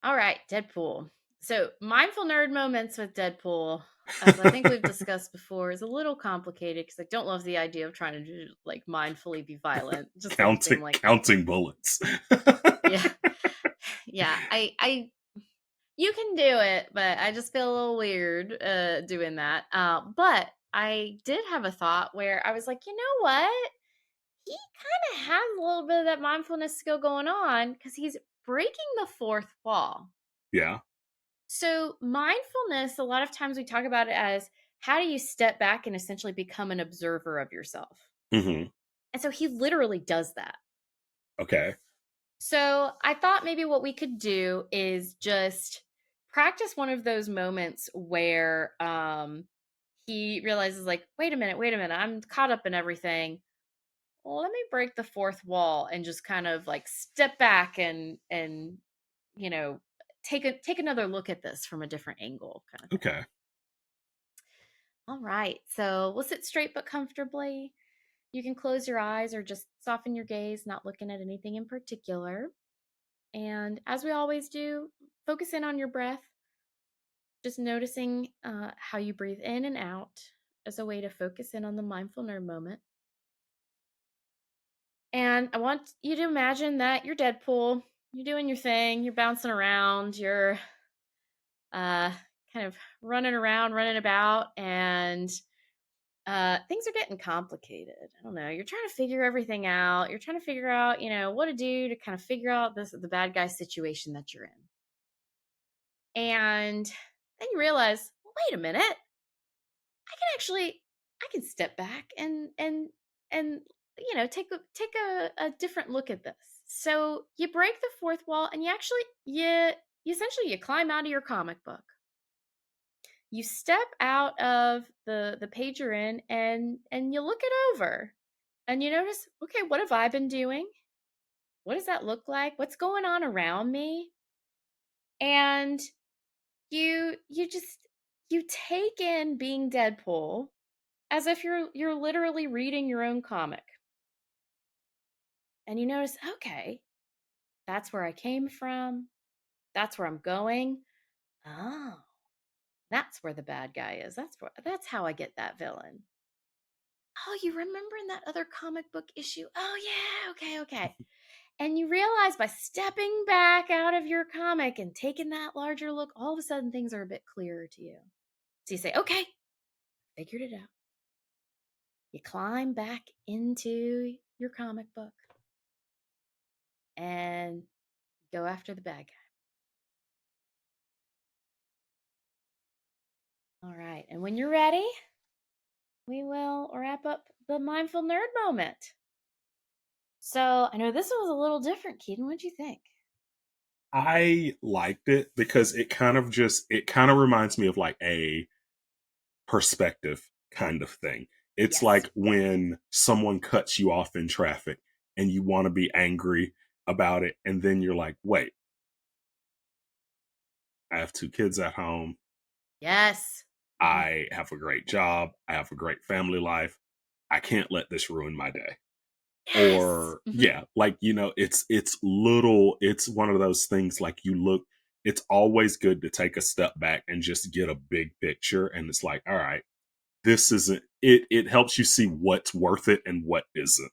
All right, Deadpool. So, mindful nerd moments with Deadpool, as I think we've discussed before, is a little complicated because I don't love the idea of trying to like mindfully be violent. It just doesn't seem like, Counting bullets. yeah, yeah. You can do it, but I just feel a little weird doing that. But I did have a thought where I was like, you know what? He kind of has a little bit of that mindfulness skill going on because he's breaking the fourth wall. Yeah. So, mindfulness, a lot of times we talk about it as how do you step back and essentially become an observer of yourself? Hmm. And so he literally does that. Okay. So, I thought maybe what we could do is just practice one of those moments where he realizes, like, wait a minute, I'm caught up in everything. Well, let me break the fourth wall and just kind of like step back and you know take another look at this from a different angle kind of thing. Okay. All right. So we'll sit straight but comfortably. You can close your eyes or just soften your gaze, not looking at anything in particular. And as we always do, focus in on your breath, just noticing how you breathe in and out as a way to focus in on the mindful nerd moment. And I want you to imagine that you're Deadpool. You're doing your thing, you're bouncing around, you're uh, kind of running around, running about, and things are getting complicated. I don't know. You're trying to figure everything out. You're trying to figure out, what to do to kind of figure out the bad guy situation that you're in. And then you realize, well, wait a minute, I can step back and take a different look at this. So you break the fourth wall and you essentially you climb out of your comic book. You step out of the page you're in and you look it over and you notice, okay, what have I been doing? What does that look like? What's going on around me? And you take in being Deadpool as if you're literally reading your own comic. And you notice, okay, that's where I came from. That's where I'm going. Oh, that's where the bad guy is. That's how I get that villain. Oh, you remember in that other comic book issue? Oh yeah, okay, okay. And you realize by stepping back out of your comic and taking that larger look, all of a sudden things are a bit clearer to you. So you say, okay, figured it out. You climb back into your comic book and go after the bad guy. All right. And when you're ready, we will wrap up the mindful nerd moment. So I know this one was a little different, Keaton. What'd you think? I liked it because it kind of reminds me of like a perspective kind of thing. It's Yes. like when someone cuts you off in traffic and you want to be angry about it. And then you're like, wait, I have two kids at home. Yes. Mhm. I have a great job. I have a great family life. I can't let this ruin my day. Yes. Or yeah, like, it's one of those things like it's always good to take a step back and just get a big picture. And it's like, all right, this isn't it. It helps you see what's worth it and what isn't.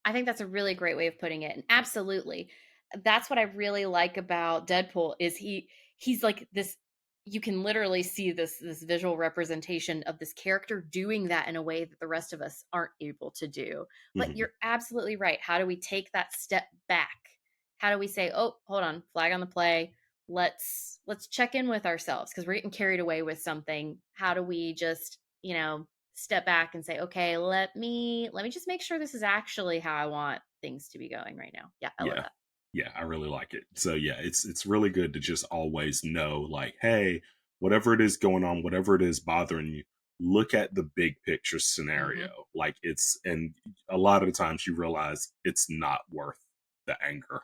I think that's a really great way of putting it. And absolutely. That's what I really like about Deadpool is he's like this you can literally see this visual representation of this character doing that in a way that the rest of us aren't able to do. But Hmm. you're absolutely right. How do we take that step back? How do we say, "Oh, hold on, flag on the play. Let's check in with ourselves because we're getting carried away with something. How do we just, step back and say, okay, let me just make sure this is actually how I want things to be going right now." Yeah, I love Yeah. that. Yeah, I really like it. So yeah, it's really good to just always know like, hey, whatever it is going on, whatever it is bothering you, look at the big picture scenario. Hmm. Like and a lot of the times you realize it's not worth the anger.